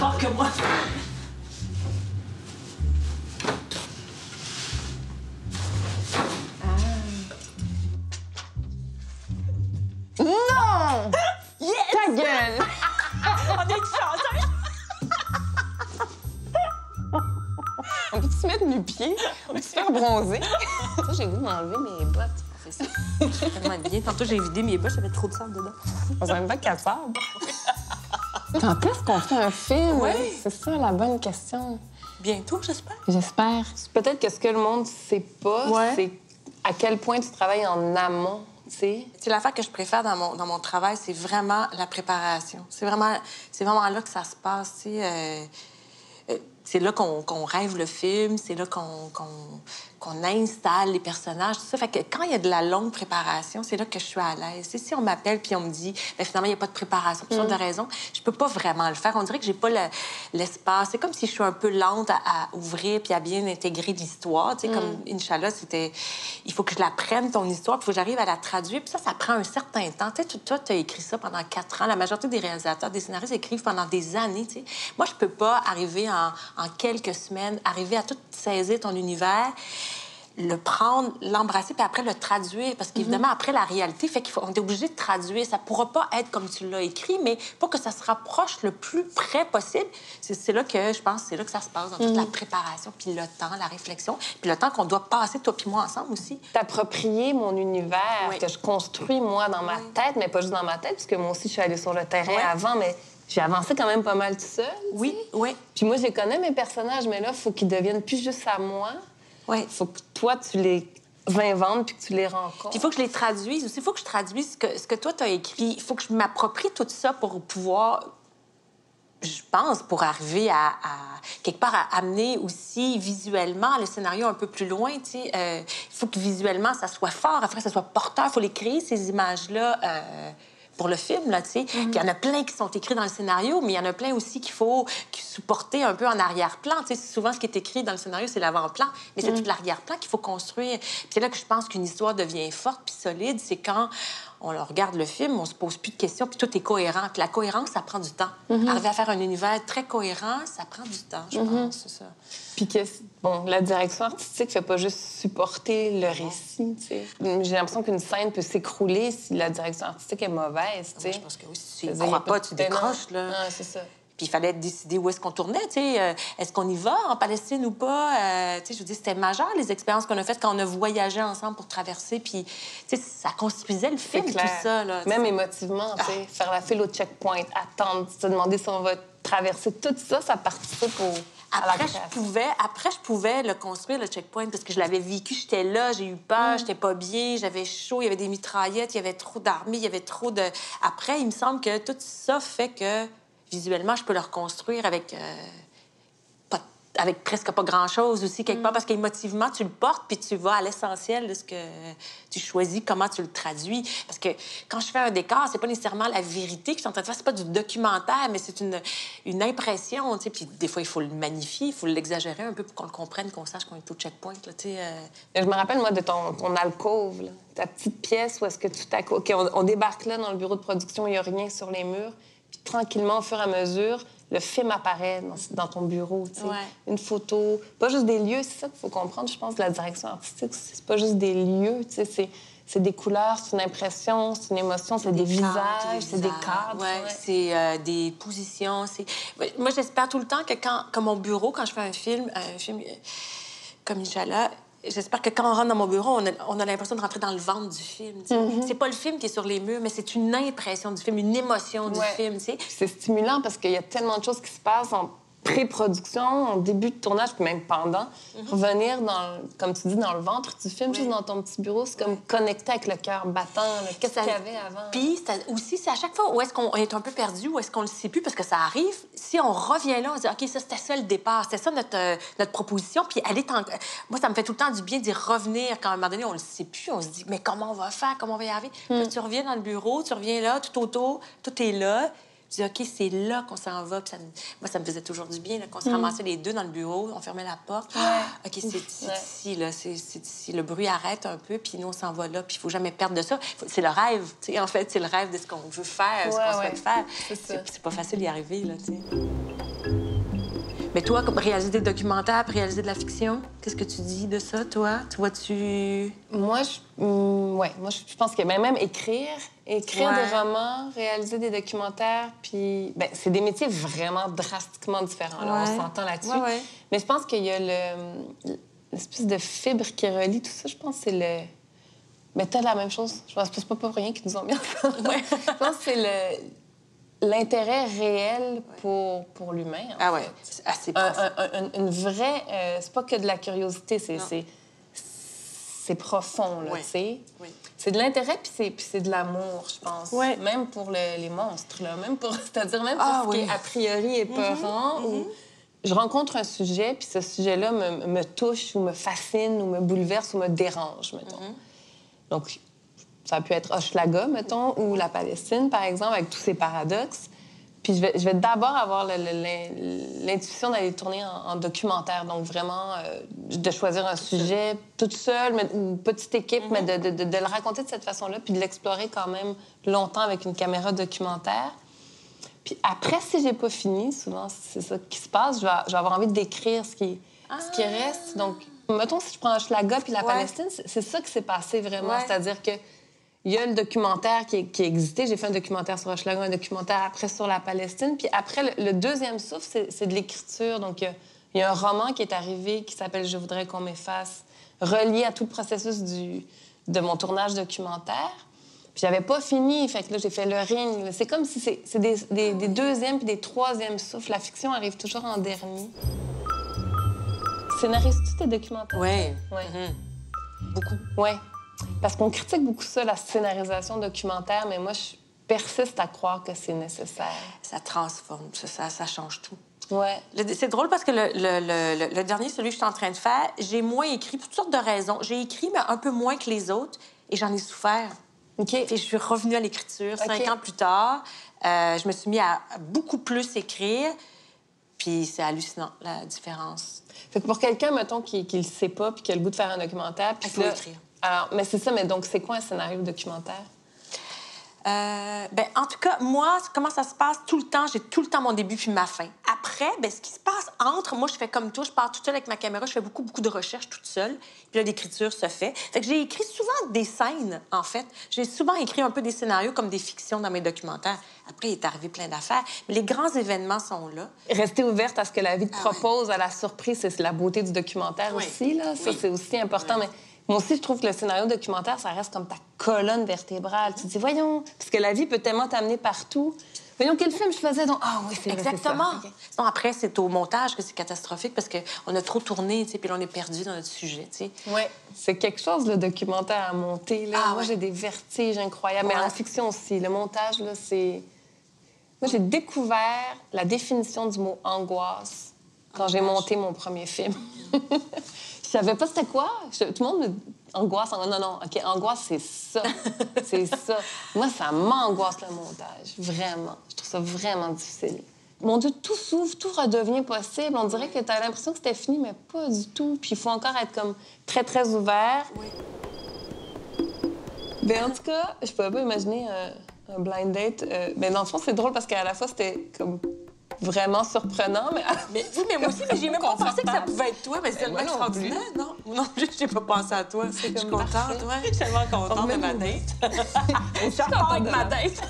fort que moi. Non! Yes! Ta gueule! On est chanceux! On peut-tu se mettre nu-pieds? On peut se faire bronzer? Moi, j'ai le goût de m'enlever mes bottes. C'est ça. C'est tellement bien. Tantôt, j'ai vidé mes poches, j'avais trop de sang dedans. On s'en même pas capable. Quand est-ce qu'on fait un film? Ouais. C'est ça la bonne question. Bientôt, j'espère. J'espère. Peut-être que ce que le monde sait pas, Ouais. c'est à quel point tu travailles en amont, tu sais. C'est l'affaire que je préfère dans mon travail, c'est vraiment la préparation. C'est vraiment là que ça se passe, tu sais. C'est là qu'on rêve le film, c'est là qu'on installe les personnages, tout ça. Fait que quand il y a de la longue préparation, c'est là que je suis à l'aise. Si on m'appelle puis on me dit, bien, finalement, il n'y a pas de préparation, pour sorte de raisons, je peux pas vraiment le faire. On dirait que j'ai pas l'espace. C'est comme si je suis un peu lente à ouvrir puis à bien intégrer l'histoire. Tu sais, comme Inch'Allah, c'était... Il faut que je la prenne, ton histoire, puis il faut que j'arrive à la traduire. Puis ça prend un certain temps. Tu sais, toi, tu as écrit ça pendant 4 ans. La majorité des réalisateurs, des scénaristes écrivent pendant des années, tu sais. Moi, je peux pas arriver en quelques semaines, arriver à tout saisir ton univers, le prendre, l'embrasser, puis après le traduire. Parce qu'évidemment, après, la réalité fait qu'on est obligé de traduire. Ça pourra pas être comme tu l'as écrit, mais pour que ça se rapproche le plus près possible, c'est là que, je pense, c'est là que ça se passe, dans toute la préparation, puis le temps, la réflexion, puis le temps qu'on doit passer, toi puis moi, ensemble aussi. T'approprier mon univers Oui. que je construis, moi, dans ma tête, mais pas juste dans ma tête, parce que moi aussi, je suis allée sur le terrain avant, mais j'ai avancé quand même pas mal tout seul. Oui, tu sais. oui. Puis moi, je connais mes personnages, mais là, il faut qu'ils deviennent plus juste à moi. Oui. Il faut que toi, tu les inventes puis que tu les rencontres. Puis il faut que je les traduise aussi. Il faut que je traduise ce que toi, tu as écrit. Il faut que je m'approprie tout ça pour pouvoir, je pense, pour arriver à quelque part, à amener aussi visuellement le scénario un peu plus loin, tu sais. Il faut que visuellement, ça soit fort, après, ça soit porteur. Il faut les créer, ces images-là, pour le film, là, tu sais. Puis il y en a plein qui sont écrits dans le scénario, mais il y en a plein aussi qu'il faut supporter un peu en arrière-plan. Tu sais, souvent, ce qui est écrit dans le scénario, c'est l'avant-plan, mais c'est tout l'arrière-plan qu'il faut construire. Puis c'est là que je pense qu'une histoire devient forte puis solide, c'est quand on regarde le film, on se pose plus de questions, puis tout est cohérent. Puis la cohérence, ça prend du temps. Arriver à faire un univers très cohérent, ça prend du temps, je pense, c'est ça. Puis que, bon, la direction artistique fait pas juste supporter le récit, tu sais. J'ai l'impression qu'une scène peut s'écrouler si la direction artistique est mauvaise, tu sais. Moi, je pense que oui, si tu Je ne veux dire, crois il y a pas, tu décroches, là. Ah, c'est ça. Puis il fallait décider où est-ce qu'on tournait, tu sais. Est-ce qu'on y va en Palestine ou pas? Tu sais, je veux dire, c'était majeur, les expériences qu'on a faites quand on a voyagé ensemble pour traverser. Puis, tu sais, ça construisait le film, clair. tout ça, là. Même émotivement, tu sais, faire la file au checkpoint, attendre, se demander si on va traverser, tout ça, ça participe à la création. Après, je pouvais le construire, le checkpoint, parce que je l'avais vécu. J'étais là, j'ai eu peur, j'étais pas bien, j'avais chaud, il y avait des mitraillettes, il y avait trop d'armées, il y avait trop de... Après, il me semble que tout ça fait que, visuellement, je peux le reconstruire avec presque pas grand-chose aussi, quelque part, parce qu'émotivement, tu le portes, puis tu vas à l'essentiel de ce que tu choisis, comment tu le traduis. Parce que quand je fais un décor, c'est pas nécessairement la vérité que je suis en train de faire, c'est pas du documentaire, mais c'est une impression, tu sais. Puis des fois, il faut le magnifier, il faut l'exagérer un peu pour qu'on le comprenne, qu'on sache qu'on est au checkpoint, là, tu sais. Je me rappelle, moi, de ton alcôve, là, ta petite pièce où est-ce que tu t'accroches. OK, on débarque là dans le bureau de production, il n'y a rien sur les murs. Puis tranquillement, au fur et à mesure, le film apparaît dans ton bureau, tu sais. Ouais. Une photo, pas juste des lieux, c'est ça qu'il faut comprendre, je pense, de la direction artistique. C'est pas juste des lieux, tu sais, c'est des couleurs, c'est une impression, c'est une émotion, c'est des visages, c'est des cadres. Ouais, ouais. c'est des positions. Moi, j'espère tout le temps que comme mon bureau, quand je fais un film comme Inch'Allah, j'espère que quand on rentre dans mon bureau, on a l'impression de rentrer dans le ventre du film. Tu sais. C'est pas le film qui est sur les murs, mais c'est une impression du film, une émotion du film. Tu sais. C'est stimulant parce qu'il y a tellement de choses qui se passent en pré-production, en début de tournage, puis même pendant. Revenir, comme tu dis, dans le ventre du film, juste dans ton petit bureau, c'est comme connecter avec le cœur battant. Qu'est-ce qu'il y avait avant? Puis aussi, c'est à chaque fois où est-ce qu'on est un peu perdu, où est-ce qu'on le sait plus, parce que ça arrive, si on revient là, on se dit, OK, ça, c'était ça le départ, c'était ça notre proposition, puis elle est Moi, ça me fait tout le temps du bien d'y revenir quand, à un moment donné, on le sait plus, on se dit, mais comment on va faire, comment on va y arriver? Puis là, tu reviens dans le bureau, tu reviens là, tout autour, tout est là. Je dis, OK, c'est là qu'on s'en va. Puis moi, ça me faisait toujours du bien, là, qu'on se ramassait les deux dans le bureau, on fermait la porte. OK, c'est ici, là, c'est ici. Le bruit arrête un peu, puis nous, on s'en va là, puis il faut jamais perdre de ça. C'est le rêve, tu sais, en fait, c'est le rêve de ce qu'on veut faire, ce qu'on souhaite faire. C'est pas facile d'y arriver, là, tu sais. Mais toi, comme réaliser des documentaires, puis réaliser de la fiction, qu'est-ce que tu dis de ça, toi? Tu vois-tu... Moi, je pense que même écrire Ouais. des romans, réaliser des documentaires, puis ben, c'est des métiers vraiment drastiquement différents. Là, Ouais. on s'entend là-dessus. Ouais, ouais. Mais je pense qu'il y a l'espèce de fibre qui relie tout ça. Je pense que c'est le... Mais t'as la même chose. Je pense que c'est pas pour rien qu'ils nous ont mis ensemble. Ouais. Je pense que c'est l'intérêt réel pour l'humain. En Ah fait. ouais, c'est assez profond. Une vraie... c'est pas que de la curiosité, c'est profond, là, Oui. tu sais. Oui. C'est de l'intérêt, puis c'est de l'amour, je pense. Ouais. Même pour les monstres, là. C'est-à-dire même Ah, pour ce qui oui. est a priori épeurant, où je rencontre un sujet, puis ce sujet-là me touche, ou me fascine, ou me bouleverse, ou me dérange, mettons. Donc, ça a pu être Hochelaga, mettons, ou la Palestine, par exemple, avec tous ces paradoxes. Puis je vais d'abord avoir l'intuition d'aller tourner en documentaire. Donc, vraiment, de choisir un sujet toute seule, ou petite équipe, mais de le raconter de cette façon-là, puis de l'explorer quand même longtemps avec une caméra documentaire. Puis après, si j'ai pas fini, souvent, c'est ça qui se passe, je vais avoir envie d'écrire ce qui reste. Donc, mettons, si je prends Hochelaga puis la Palestine, c'est ça qui s'est passé vraiment. Ouais. C'est-à-dire que il y a le documentaire qui existait. J'ai fait un documentaire sur Hochelaga, un documentaire après sur la Palestine. Puis après, le deuxième souffle, c'est de l'écriture. Donc, il y a un roman qui est arrivé qui s'appelle « Je voudrais qu'on m'efface », relié à tout le processus de mon tournage documentaire. Puis j'avais pas fini, fait que là, j'ai fait le ring. C'est comme si c'est des deuxièmes puis des troisièmes souffles. La fiction arrive toujours en dernier. Scénarises-tu tes documentaires? Oui. Ouais. Beaucoup. Oui. Parce qu'on critique beaucoup ça, la scénarisation documentaire, mais moi, je persiste à croire que c'est nécessaire. Ça transforme, ça change tout. Ouais. C'est drôle parce que le dernier, celui que je suis en train de faire, j'ai moins écrit pour toutes sortes de raisons. J'ai écrit, mais un peu moins que les autres, et j'en ai souffert. OK. Et je suis revenue à l'écriture OK. 5 ans plus tard. Je me suis mis à beaucoup plus écrire, puis c'est hallucinant, la différence. Fait que pour quelqu'un, mettons, qui le sait pas puis qui a le goût de faire un documentaire... puis Il faut là- écrire. Alors, mais c'est ça, mais donc, c'est quoi un scénario documentaire? En tout cas, moi, comment ça se passe tout le temps? J'ai tout le temps mon début puis ma fin. Après, ce qui se passe entre, moi, je fais comme toi, je pars toute seule avec ma caméra, je fais beaucoup de recherches toute seule. Puis là, l'écriture se fait. Fait que j'ai écrit souvent des scènes, en fait. J'ai souvent écrit un peu des scénarios comme des fictions dans mes documentaires. Après, il est arrivé plein d'affaires. Mais les grands événements sont là. Rester ouverte à ce que la vie te propose, à la surprise, c'est la beauté du documentaire Oui. aussi, là. Ça, c'est aussi important, mais... Moi aussi, je trouve que le scénario documentaire, ça reste comme ta colonne vertébrale. Tu te dis, voyons, parce que la vie peut tellement t'amener partout. Voyons, quel film je faisais donc? Ah oui, c'est vrai, c'est ça. Exactement. OK. Sinon, après, c'est au montage que c'est catastrophique parce qu'on a trop tourné, tu sais, puis là, on est perdu dans notre sujet, tu sais. Oui, c'est quelque chose, le documentaire à monter. Là. Ah, Moi, ouais. j'ai des vertiges incroyables. Mais Ouais. en fiction aussi, le montage, là, c'est... Moi, j'ai découvert la définition du mot angoisse quand j'ai monté mon premier film. Je savais pas c'était quoi. Tout le monde me dit angoisse. Non, OK, angoisse, c'est ça. C'est ça. Moi, ça m'angoisse, le montage. Vraiment. Je trouve ça vraiment difficile. Mon Dieu, tout s'ouvre, tout redevient possible. On dirait que tu as l'impression que c'était fini, mais pas du tout. Puis il faut encore être comme très, très ouvert. Oui. Ben, en tout cas, je pouvais pas imaginer un blind date. Ben, dans le fond, c'est drôle parce qu'à la fois, c'était comme vraiment surprenant, mais... Mais moi aussi, mais j'ai même pas pensé que ça pouvait être toi, mais c'est tellement moi non extraordinaire, non? Moi non plus, j'ai pas pensé à toi. Je suis comme contente, parfait. ouais. Je suis tellement contente de ma date. Je suis contente avec de ma la- date.